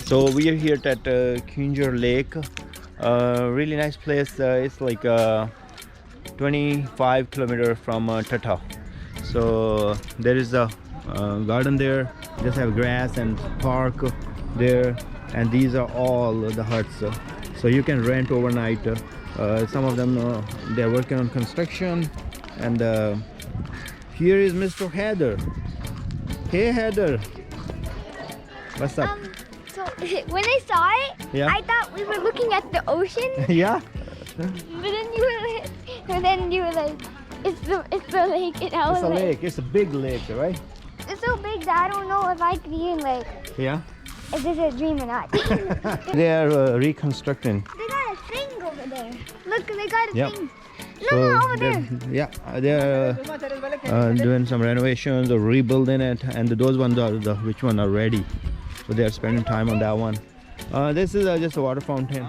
So we are here at Keenjhar Lake. Really nice place. It's like 25 kilometers from Thatta. So there is a garden there. Just have grass and park there, and these are all the huts. So you can rent overnight. Some of them they're working on construction, and here is Mr. Heather. Hey Heather, what's up? So when I saw it, Yeah. I thought we were looking at the ocean. Yeah. But then you were like, it's the lake, and I was It's a like, lake. It's a big lake, right? it's so big that I don't know if I could even like, Yeah. if this is a dream or not. They are reconstructing. They got a thing over there. Look, they got a Yep. thing. No, over there. They're doing some renovations or rebuilding it, and those ones are which one are ready. So they are spending time on that one. This is just a water fountain.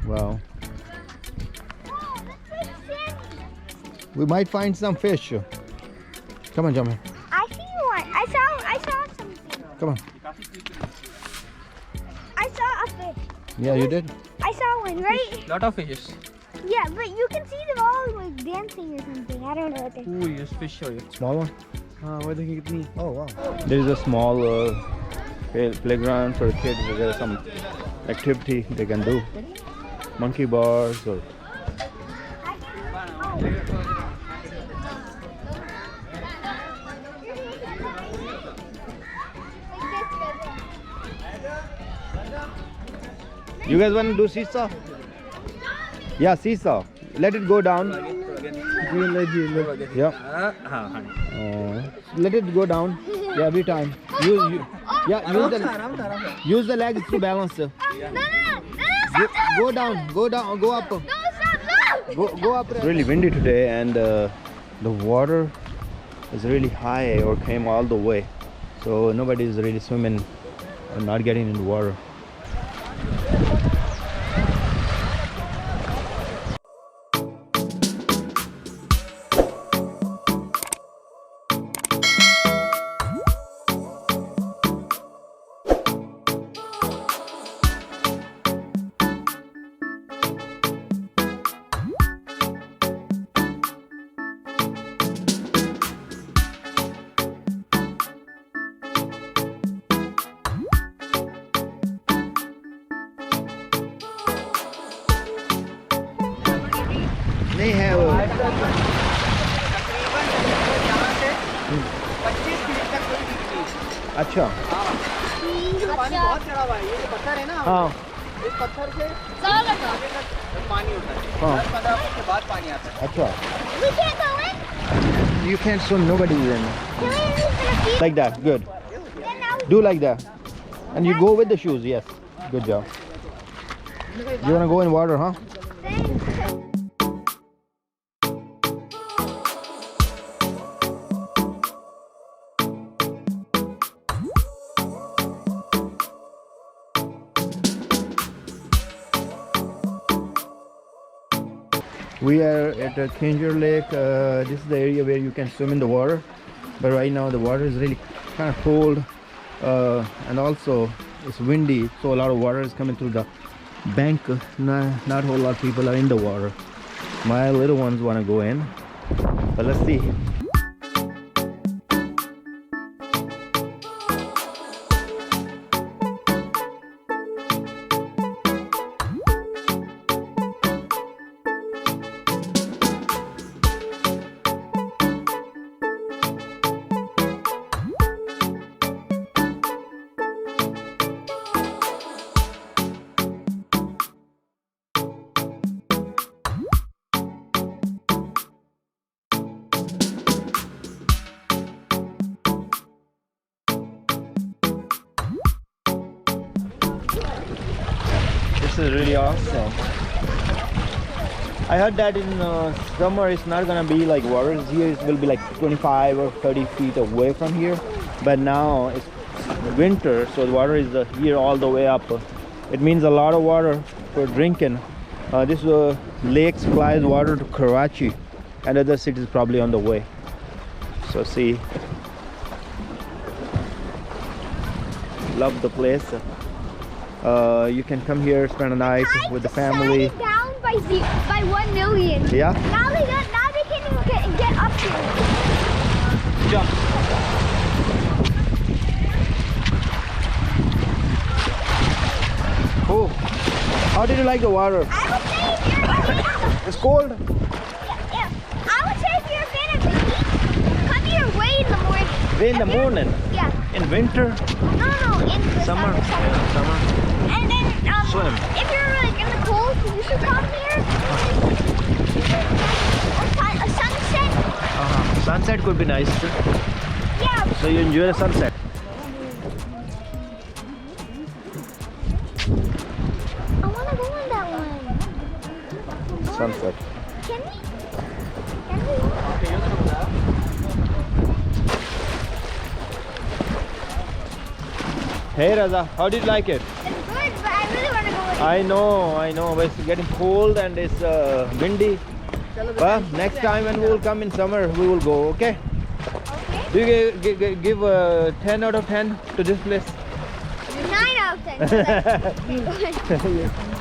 Wow. We might find some fish. Come on, jump in. I see one. I saw something. Come on. I saw a fish. Yeah, you did? I saw one, right? Lot of fishes. Yeah, but you can see them all like dancing or something. I don't know what they're. Oh yes, fish are here. Small one? Why the kitni? Oh, wow. There is a small playground for kids. There's some activity they can do. Monkey bars or... You guys want to do seesaw? Yeah, seesaw. Let it go down. Yeah. Let it go down. Yeah, every time. Use the legs to balance. No, Go down, go up. no, stop. Go up. Really windy today, and the water is really high or came all the way. So nobody is really swimming and not getting in the water. नहीं है वो अच्छा पानी बहुत चढ़ा हुआ है। ये जो पत्थर है ना, हाँ इस पत्थर से आगे तक पानी होता है। हाँ 10-15 फुट के बाद पानी आता है। अच्छा We can't go in. you can't swim, nobody is in Can we use the feet? like that. Good, Then now do like that, and you go with the shoes. Yes, good job. You want to go in water, huh? We are at Keenjhar Lake. This is the area where you can swim in the water, but right now the water is really kind of cold, and also it's windy, so a lot of water is coming through the bank. Not a whole lot of people are in the water. My little ones want to go in, but let's see. This is really awesome. I heard that in summer it's not gonna be like water here. It will be like 25 or 30 feet away from here. But now it's winter, so the water is here all the way up. It means a lot of water for drinking. This lake supplies water to Karachi and other cities probably on the way. So see, love the place. You can come here, spend a night with the family. Down by 1 million. Yeah. Now they can't even get up here. Jump. Oh, how did you like the water? I would say if you're a fan It's cold. yeah, I would say if you're a fan of the heat, come here way in the morning. Way in the morning. Yeah. In winter. No, in the Summer. summer. Yeah, summer. And then Swim. if you're like in the cold, you should come here. A sunset. Sunset could be nice. Yeah. So you enjoy the sunset. I want to go on that one. Sunset. Can we? Can we? Hey Raza, how did you like it? It's good, but I really want to go with I know, but it's getting cold and it's windy. Well, next time when we will come in summer, we will go, okay? Okay. Do you give a 10 out of 10 to this place? 9 out of 10.